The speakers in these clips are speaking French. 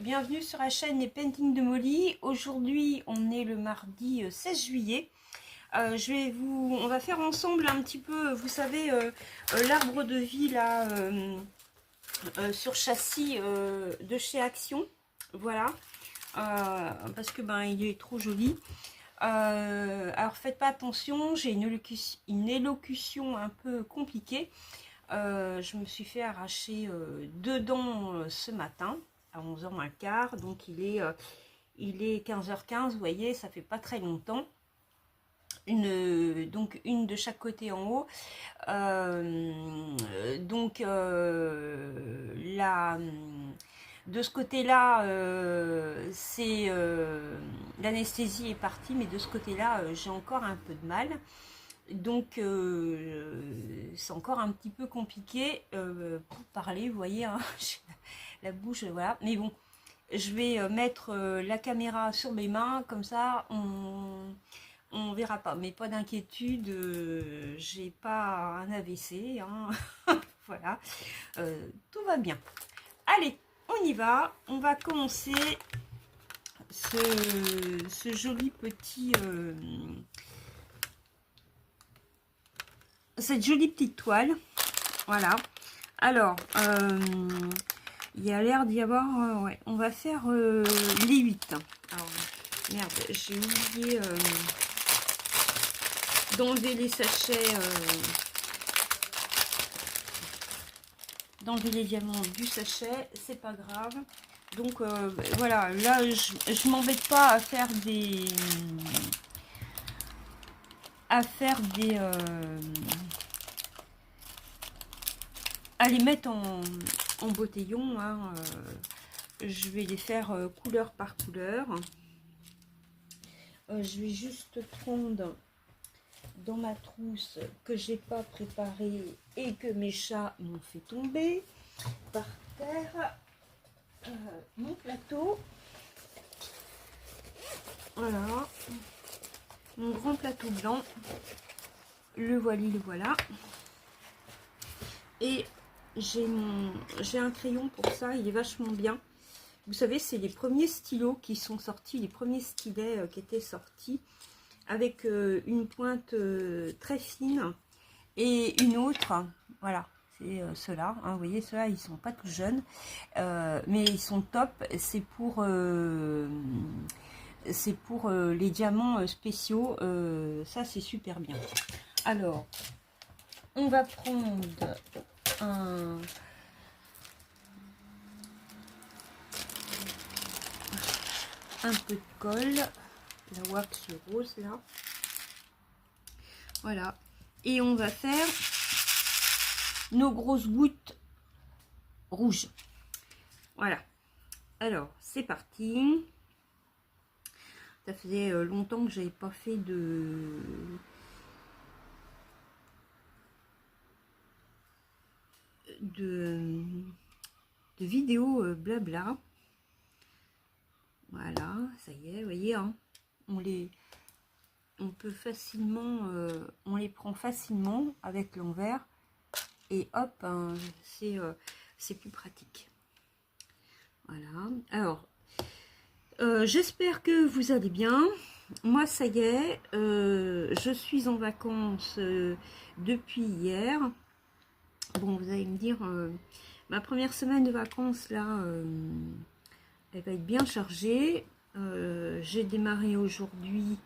bienvenue sur la chaîne Les Paintings de Molly. Aujourd'hui on est le mardi 16 juillet. On va faire ensemble un petit peu, vous savez, l'arbre de vie là, sur châssis de chez Action. Voilà, parce que ben il est trop joli. Alors faites pas attention, j'ai une élocution un peu compliquée. Je me suis fait arracher deux dents ce matin à 11h15, donc il est 15h15, vous voyez, ça fait pas très longtemps. Donc une de chaque côté en haut. De ce côté-là, l'anesthésie est partie, mais de ce côté-là, j'ai encore un peu de mal. Donc c'est encore un petit peu compliqué pour parler, vous voyez, hein, la bouche, voilà. Mais bon, je vais mettre la caméra sur mes mains, comme ça on verra pas. Mais pas d'inquiétude, j'ai pas un AVC, hein. Voilà, tout va bien. Allez, on y va. On va commencer ce joli petit... cette jolie petite toile. Voilà. Alors, il y a l'air d'y avoir... ouais, on va faire les 8. Alors, merde, j'ai oublié d'enlever les sachets, d'enlever les diamants du sachet. C'est pas grave. Donc, voilà, là, je m'embête pas à faire des... à les mettre en botillon, hein. Je vais les faire couleur par couleur. Je vais juste prendre dans ma trousse que j'ai pas préparée et que mes chats m'ont fait tomber par terre, mon plateau. Voilà, mon grand plateau blanc. Le voilà. Et j'ai un crayon pour ça, il est vachement bien. Vous savez, c'est les premiers stylos qui sont sortis, les premiers stylets qui étaient sortis, avec une pointe très fine et une autre. Voilà, c'est ceux-là, hein, vous voyez, ceux-là, ils sont pas tout jeunes, mais ils sont top. C'est pour les diamants spéciaux, ça c'est super bien. Alors, on va prendre un peu de colle, la wax rose là. Voilà. Et on va faire nos grosses gouttes rouges. Voilà. Alors, c'est parti. Ça faisait longtemps que j'avais pas fait de vidéo blabla. Voilà, ça y est, vous voyez, hein, on peut facilement, on les prend facilement avec l'envers et hop, hein, c'est plus pratique. Voilà. Alors, j'espère que vous allez bien. Moi, ça y est, je suis en vacances depuis hier. Bon, vous allez me dire, ma première semaine de vacances là, elle va être bien chargée. J'ai démarré aujourd'hui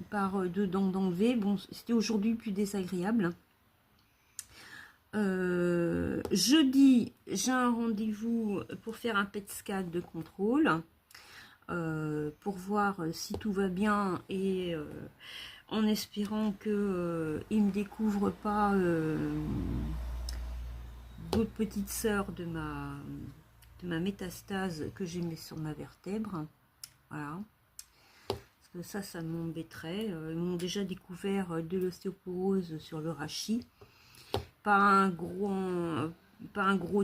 par deux dents d'enlever. Bon, c'était aujourd'hui plus désagréable. Jeudi, j'ai un rendez-vous pour faire un PET scan de contrôle, pour voir si tout va bien et en espérant que il me découvre pas d'autres petites sœurs de ma métastase que j'ai mis sur ma vertèbre. Voilà, parce que ça m'embêterait. Ils m'ont déjà découvert de l'ostéoporose sur le rachis. Pas un gros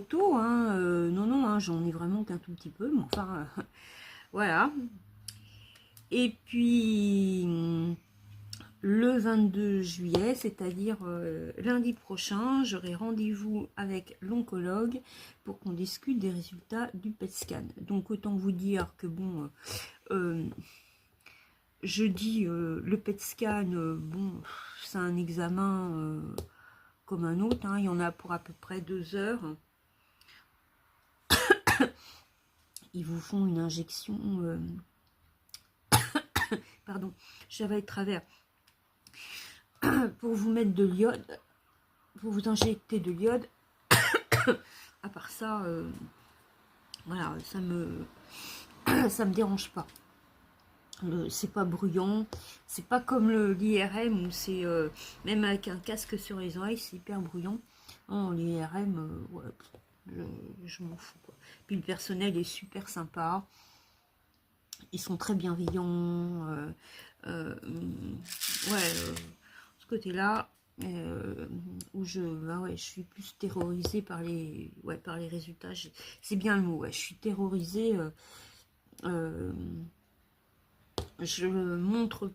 taux, hein, non, hein, j'en ai vraiment qu'un tout petit peu, mais enfin, voilà. Et puis, le 22 juillet, c'est-à-dire lundi prochain, j'aurai rendez-vous avec l'oncologue pour qu'on discute des résultats du PET scan. Donc autant vous dire que bon, jeudi, le PET scan, bon, c'est un examen comme un autre, hein, il y en a pour à peu près 2 heures. Ils vous font une injection, pardon, j'avais de travers, pour vous mettre de l'iode, pour vous injecter de l'iode. À part ça, voilà, ça me dérange pas. C'est pas bruyant, c'est pas comme l'IRM où c'est même avec un casque sur les oreilles, c'est hyper bruyant. Non, l'IRM, ouais, je m'en fous quoi. Puis le personnel est super sympa, ils sont très bienveillants. Ouais, ce côté-là. Où ouais, je suis plus terrorisée par les résultats. C'est bien le mot, ouais, je suis terrorisée. Je le montre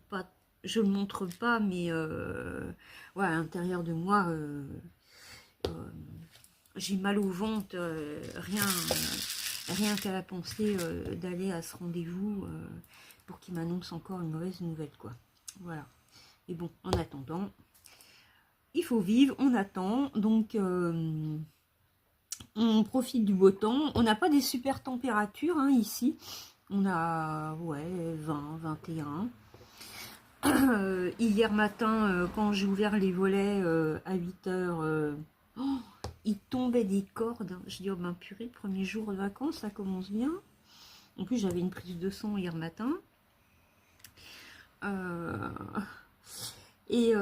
pas, mais ouais, à l'intérieur de moi, j'ai mal au ventre, rien qu'à la pensée d'aller à ce rendez-vous pour qu'il m'annonce encore une mauvaise nouvelle, quoi. Voilà. Et bon, en attendant, il faut vivre, on attend, donc on profite du beau temps. On n'a pas des super températures hein, ici. On a ouais, 20, 21. Hier matin, quand j'ai ouvert les volets à 8 heures, il tombait des cordes. Je dis, oh ben purée, premier jour de vacances, ça commence bien. En plus, j'avais une prise de sang hier matin. Et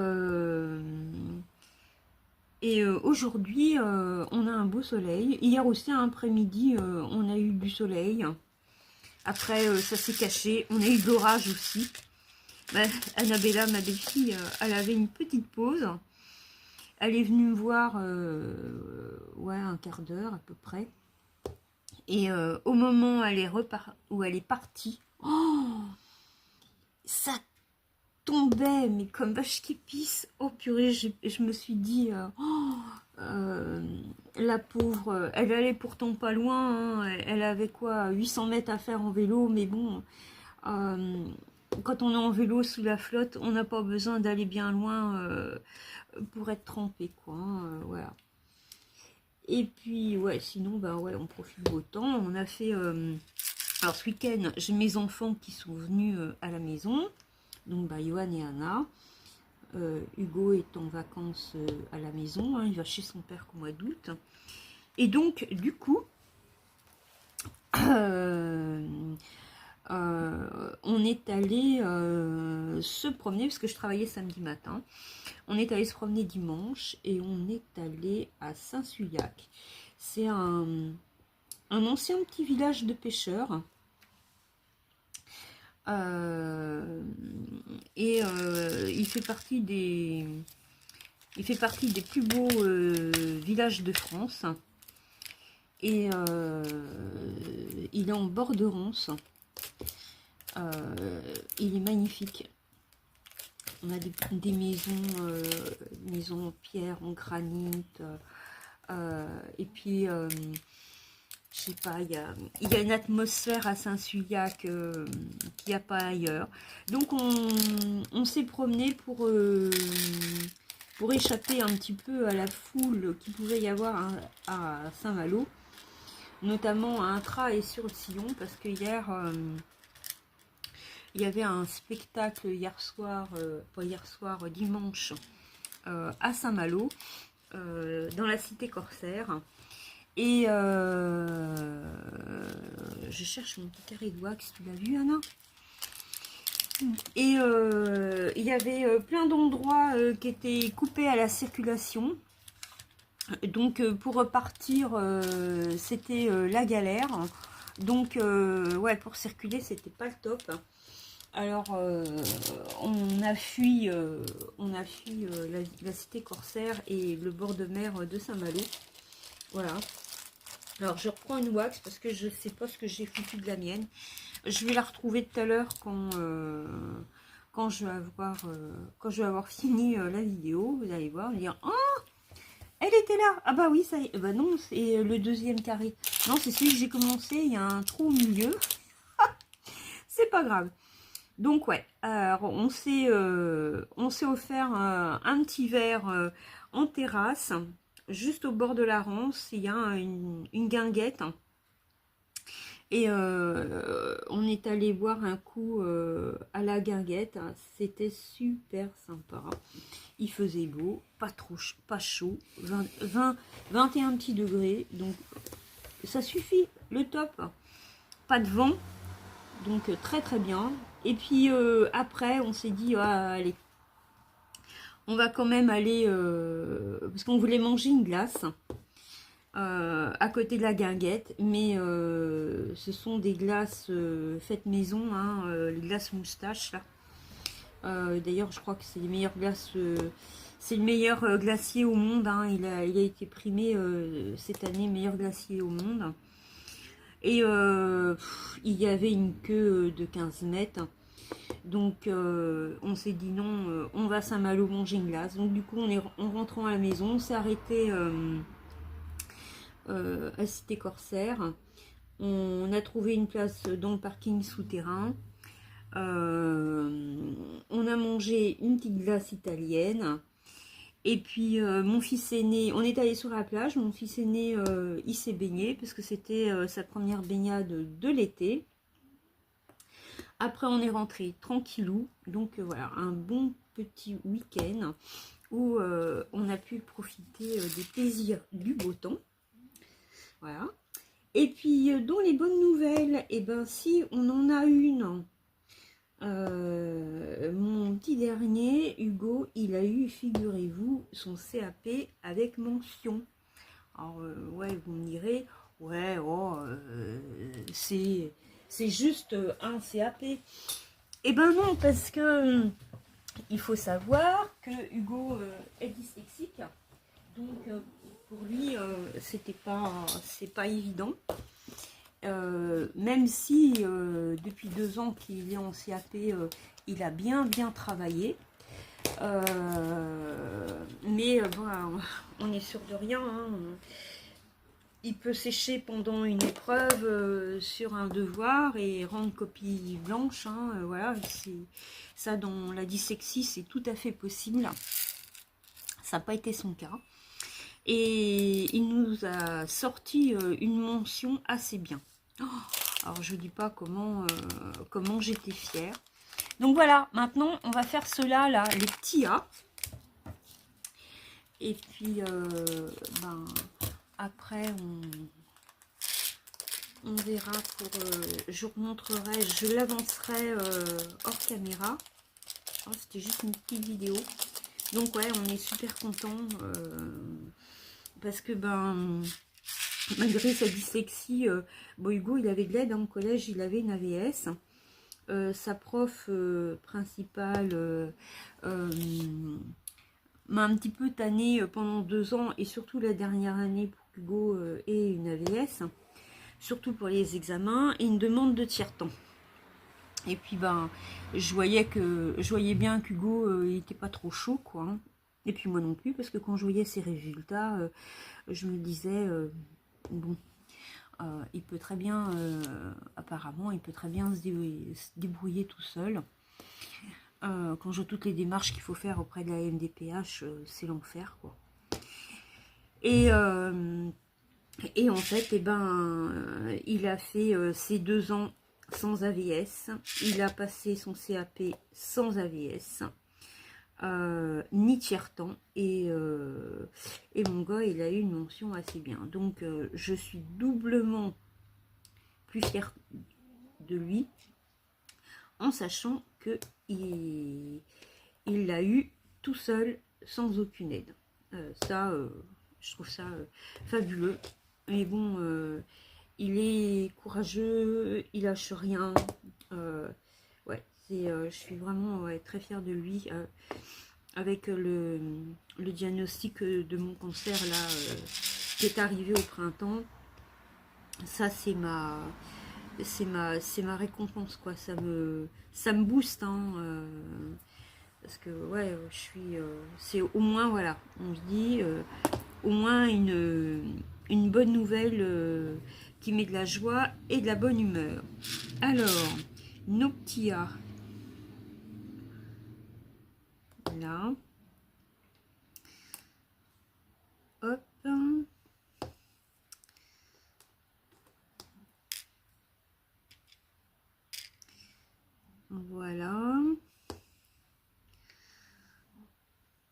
aujourd'hui, on a un beau soleil. Hier aussi, après-midi, on a eu du soleil. Après, ça s'est caché. On a eu de l'orage aussi. Bah, Annabella, ma belle-fille, elle avait une petite pause. Elle est venue me voir, ouais, un quart d'heure à peu près. Et au moment où elle est partie, oh, ça tombait, mais comme vache qui pisse. Oh purée, je me suis dit, la pauvre, elle allait pourtant pas loin, hein, elle avait quoi, 800 mètres à faire en vélo, mais bon, quand on est en vélo sous la flotte, on n'a pas besoin d'aller bien loin pour être trempé, quoi, hein, voilà. Et puis, ouais, sinon, bah ouais, on profite du beau temps. On a fait, alors ce week-end, j'ai mes enfants qui sont venus à la maison, donc bah, Johan et Anna. Hugo est en vacances à la maison, hein, il va chez son père qu'au mois d'août. Et donc, du coup, on est allé se promener, parce que je travaillais samedi matin. On est allé se promener dimanche et on est allé à Saint-Sulliac. C'est un ancien petit village de pêcheurs. Il fait partie des plus beaux villages de France. Et il est en bord de Ronce. Il est magnifique. On a des maisons en pierre, en granit. Et puis, je sais pas, il y a une atmosphère à Saint-Sulliac qu'il n'y a pas ailleurs. Donc on s'est promené pour échapper un petit peu à la foule qu'il pouvait y avoir à Saint-Malo, notamment à Intra et sur le Sillon, parce que hier il y avait un spectacle dimanche à Saint-Malo, dans la cité corsaire. Et je cherche mon petit carré de wax, tu l'as vu Anna? Et il y avait plein d'endroits qui étaient coupés à la circulation. Donc pour repartir, c'était la galère. Donc ouais, pour circuler, c'était pas le top. Alors on a fui la cité corsaire et le bord de mer de Saint-Malo. Voilà. Alors je reprends une wax parce que je sais pas ce que j'ai foutu de la mienne. Je vais la retrouver tout à l'heure quand quand je vais avoir fini la vidéo, vous allez voir, dire oh, elle était là. Ah bah oui, ça y est. Bah non, c'est le deuxième carré. Non, c'est celui que j'ai commencé, il y a un trou au milieu. C'est pas grave. Donc ouais, alors on s'est offert un petit verre en terrasse, juste au bord de la Rance. Il y a une guinguette. Et on est allé boire un coup à la guinguette. C'était super sympa. Il faisait beau, pas trop pas chaud, 21 petits degrés. Donc ça suffit, le top. Pas de vent, donc très très bien. Et puis après, on s'est dit, ah, allez, on va quand même aller, parce qu'on voulait manger une glace. À côté de la guinguette, mais ce sont des glaces faites maison, hein, les glaces moustaches là. D'ailleurs, je crois que c'est les meilleures glaces, c'est le meilleur glacier au monde, hein. Il a été primé cette année meilleur glacier au monde. Et il y avait une queue de 15 mètres. Donc on s'est dit non, on va à Saint-Malo manger une glace. Donc du coup, en rentrant à la maison, on s'est arrêté à Cité Corsaire. On a trouvé une place dans le parking souterrain. On a mangé une petite glace italienne. Et puis mon fils aîné, on est allé sur la plage. Mon fils aîné, il s'est baigné parce que c'était sa première baignade de l'été. Après, on est rentré tranquillou. Donc voilà, un bon petit week-end où on a pu profiter des plaisirs du beau temps. Voilà. Et puis, dans les bonnes nouvelles, et ben si on en a une, mon petit dernier, Hugo, il a eu, figurez-vous, son CAP avec mention. Alors, ouais, vous me direz, ouais, oh, c'est juste un CAP. Et ben non, parce que il faut savoir que Hugo est dyslexique. Donc, pour lui, c'est pas évident. Même si depuis 2 ans qu'il est en CAP, il a bien travaillé. Mais bon, on est sûr de rien. Hein. Il peut sécher pendant une épreuve sur un devoir et rendre copie blanche. Hein, voilà, ça dans la dyslexie, c'est tout à fait possible. Ça n'a pas été son cas. Et il nous a sorti une mention assez bien. Oh, alors je ne dis pas comment j'étais fière. Donc voilà, maintenant on va faire cela là, les petits A. Et puis ben, après on verra pour... je vous montrerai, je l'avancerai hors caméra. Oh, c'était juste une petite vidéo. Donc ouais, on est super content parce que ben malgré sa dyslexie, bon, Hugo il avait de l'aide au collège, il avait une AVS. Sa prof principale m'a un petit peu tanné pendant 2 ans et surtout la dernière année pour qu'Hugo ait une AVS, surtout pour les examens, et une demande de tiers-temps. Et puis ben je voyais bien qu'Hugo il était pas trop chaud quoi, hein. Et puis moi non plus, parce que quand je voyais ses résultats, je me disais bon, il peut très bien, apparemment, il peut très bien se débrouiller tout seul. Quand je vois toutes les démarches qu'il faut faire auprès de la MDPH, c'est l'enfer, quoi. Et en fait, eh ben, il a fait ses 2 ans sans AVS. Il a passé son CAP sans AVS. Ni tiers-temps, et mon gars il a eu une mention assez bien, donc je suis doublement plus fière de lui en sachant que il l'a eu tout seul sans aucune aide. Ça je trouve ça fabuleux, mais bon, il est courageux, il lâche rien. Ouais, je suis vraiment très fière de lui. Avec le diagnostic de mon cancer là qui est arrivé au printemps, ça c'est c'est ma récompense, quoi. Ça me booste, hein, parce que ouais, je suis, c'est au moins, voilà, on se dit au moins une bonne nouvelle qui met de la joie et de la bonne humeur. Alors, Noctia, là, hop, voilà,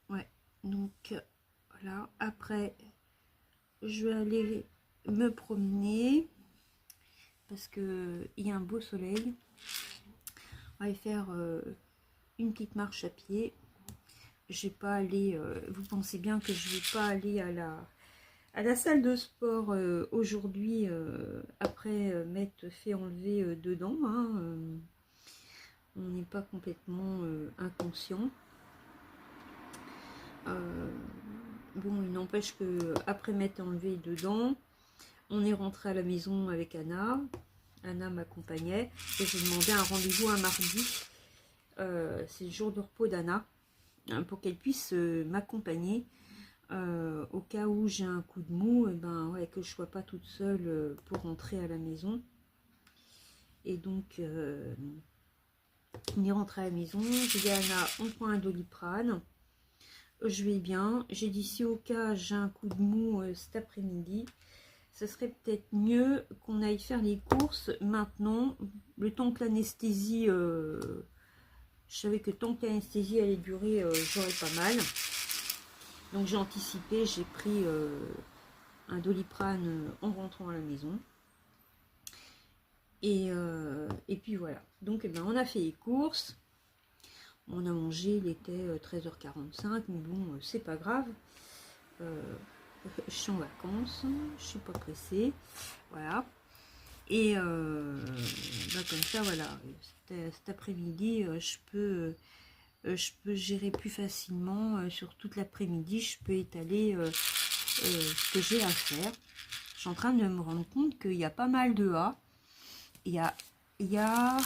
ouais, donc voilà, après je vais aller me promener parce que il y a un beau soleil. On va aller faire une petite marche à pied. Je vais pas aller, vous pensez bien que je vais pas aller à la salle de sport aujourd'hui après m'être fait enlever dedans, hein, on n'est pas complètement inconscient. Bon, il n'empêche que après m'être enlevé dedans, on est rentré à la maison avec Anna. Anna m'accompagnait et j'ai demandé un rendez-vous un mardi. C'est le jour de repos d'Anna, hein, pour qu'elle puisse m'accompagner au cas où j'ai un coup de mou, et ben ouais, que je sois pas toute seule pour rentrer à la maison. Et donc on est rentré à la maison. J'ai dit à Anna, on prend un Doliprane. Je vais bien. J'ai dit si au cas j'ai un coup de mou cet après-midi, ce serait peut-être mieux qu'on aille faire les courses maintenant, le temps que l'anesthésie, je savais que tant que l'anesthésie allait durer, j'aurais pas mal. Donc j'ai anticipé, j'ai pris un Doliprane en rentrant à la maison. Et puis voilà. Donc eh ben, on a fait les courses. On a mangé, il était 13h45, mais bon, c'est pas grave. Je suis en vacances, je suis pas pressée. Voilà. Et comme ça, voilà. Cet après-midi, je peux gérer plus facilement sur toute l'après-midi. Je peux étaler ce que j'ai à faire. Je suis en train de me rendre compte qu'il y a pas mal de A. Il y a...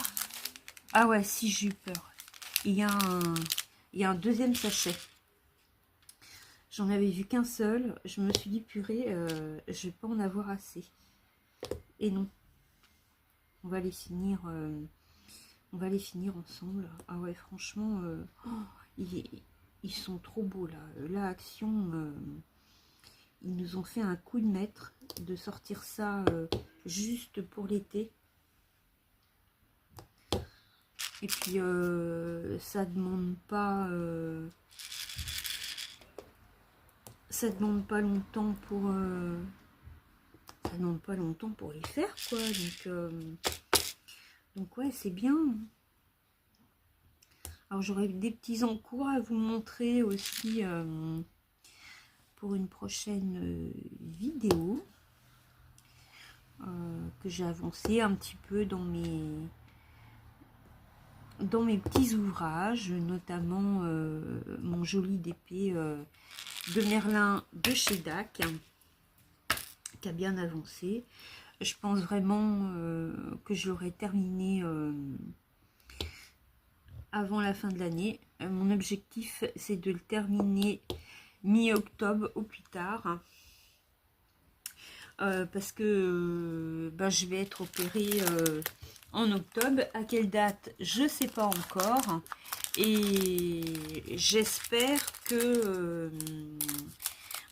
Ah ouais, si, j'ai eu peur. Il y a un deuxième sachet. J'en avais vu qu'un seul. Je me suis dit, purée, je vais pas en avoir assez. Et non. On va les finir, ensemble. Ah ouais, franchement, ils sont trop beaux là. La Action, ils nous ont fait un coup de maître de sortir ça juste pour l'été. Et puis ça demande pas longtemps pour les faire, quoi. Donc ouais, c'est bien. Alors j'aurai des petits encours à vous montrer aussi pour une prochaine vidéo que j'ai avancé un petit peu dans mes petits ouvrages, notamment mon joli d'épée de Merlin de chez DAC, qui a bien avancé. Je pense vraiment que je l'aurai terminé avant la fin de l'année. Mon objectif, c'est de le terminer mi-octobre au plus tard. Parce que je vais être opérée en octobre. À quelle date, je ne sais pas encore. Et j'espère que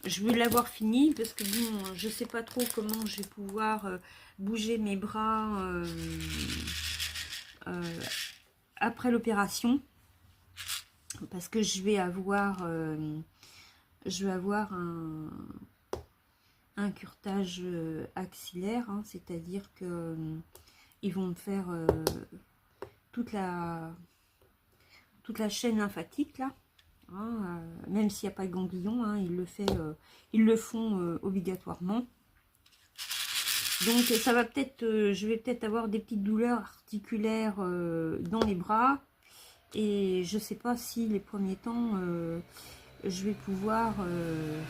je vais l'avoir fini. Parce que bon, je ne sais pas trop comment je vais pouvoir bouger mes bras après l'opération. Parce que je vais avoir un curetage axillaire, hein, c'est-à-dire que ils vont me faire toute la chaîne lymphatique là, hein, même s'il n'y a pas de ganglion, hein, ils le font obligatoirement. Donc ça va peut-être, je vais peut-être avoir des petites douleurs articulaires dans les bras, et je sais pas si les premiers temps je vais pouvoir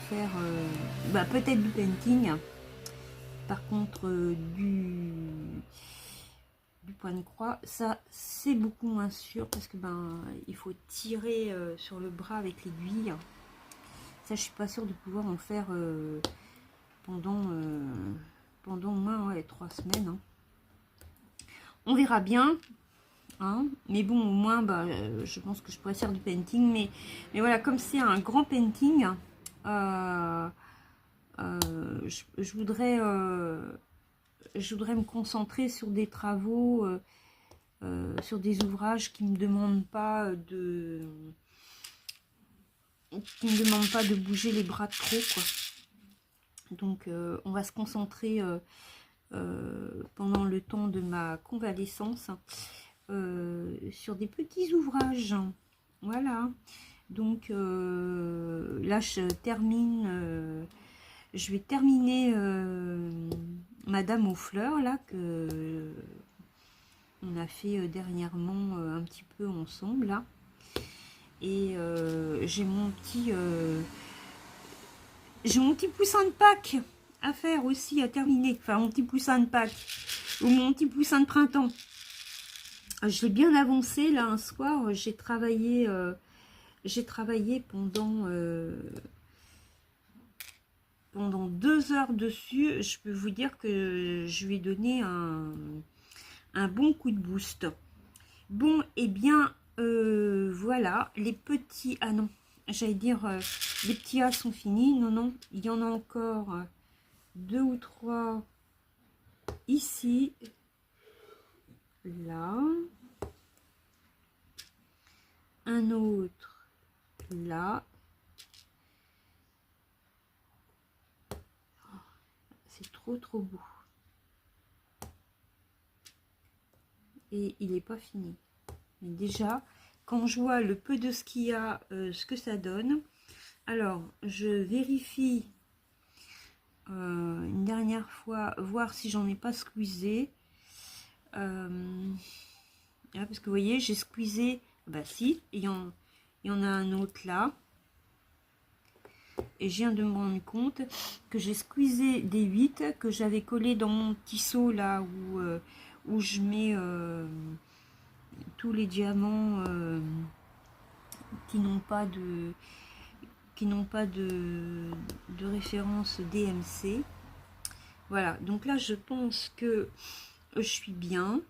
faire peut-être du painting. Par contre du point de croix. Ça, c'est beaucoup moins sûr parce que ben il faut tirer sur le bras avec l'aiguille. Ça, je suis pas sûre de pouvoir en faire pendant au moins ouais, 3 semaines. Hein. On verra bien. Hein. Mais bon, au moins, bah, je pense que je pourrais faire du painting. Mais voilà, comme c'est un grand painting, je voudrais me concentrer sur des travaux, sur des ouvrages qui me demandent pas de bouger les bras trop, quoi. Donc on va se concentrer pendant le temps de ma convalescence sur des petits ouvrages. Voilà. Donc là je termine. Je vais terminer Madame aux fleurs là que on a fait dernièrement un petit peu ensemble là. Et j'ai mon petit poussin de Pâques à faire aussi, à terminer. Enfin, mon petit poussin de Pâques ou mon petit poussin de printemps. Je l'ai bien avancé là un soir. J'ai travaillé pendant 2 heures dessus. Je peux vous dire que je lui ai donné un bon coup de boost. Bon, et bien voilà, les petits... Ah non, j'allais dire, les petits A sont finis. Non, non, il y en a encore 2 ou 3 ici, là. Un autre là. C'est trop beau. Et il n'est pas fini. Mais déjà, quand je vois le peu de ce qu'il y a, ce que ça donne. Alors, je vérifie une dernière fois, voir si j'en ai pas squeezé. Là, parce que vous voyez, j'ai squeezé. Bah si, il y en a un autre là. Et je viens de me rendre compte que j'ai squeezé des 8 que j'avais collé dans mon petit seau là où je mets tous les diamants qui n'ont pas de référence DMC. Voilà, donc là je pense que je suis bien.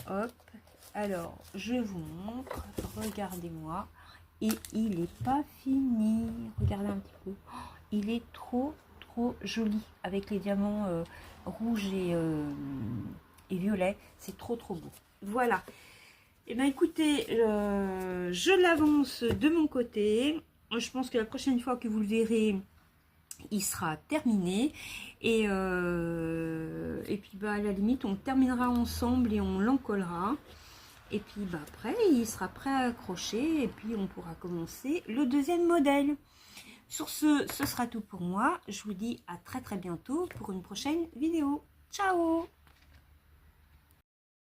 Hop, alors je vous montre, regardez-moi. Et il n'est pas fini. Regardez un petit peu. Oh, il est trop joli avec les diamants rouges et violets. C'est trop beau. Voilà. Et bien écoutez, je l'avance de mon côté. Je pense que la prochaine fois que vous le verrez, il sera terminé. Et puis bah, à la limite, on terminera ensemble et on l'encollera. Et puis bah, après, il sera prêt à accrocher et puis on pourra commencer le deuxième modèle. Sur ce sera tout pour moi. Je vous dis à très bientôt pour une prochaine vidéo. Ciao!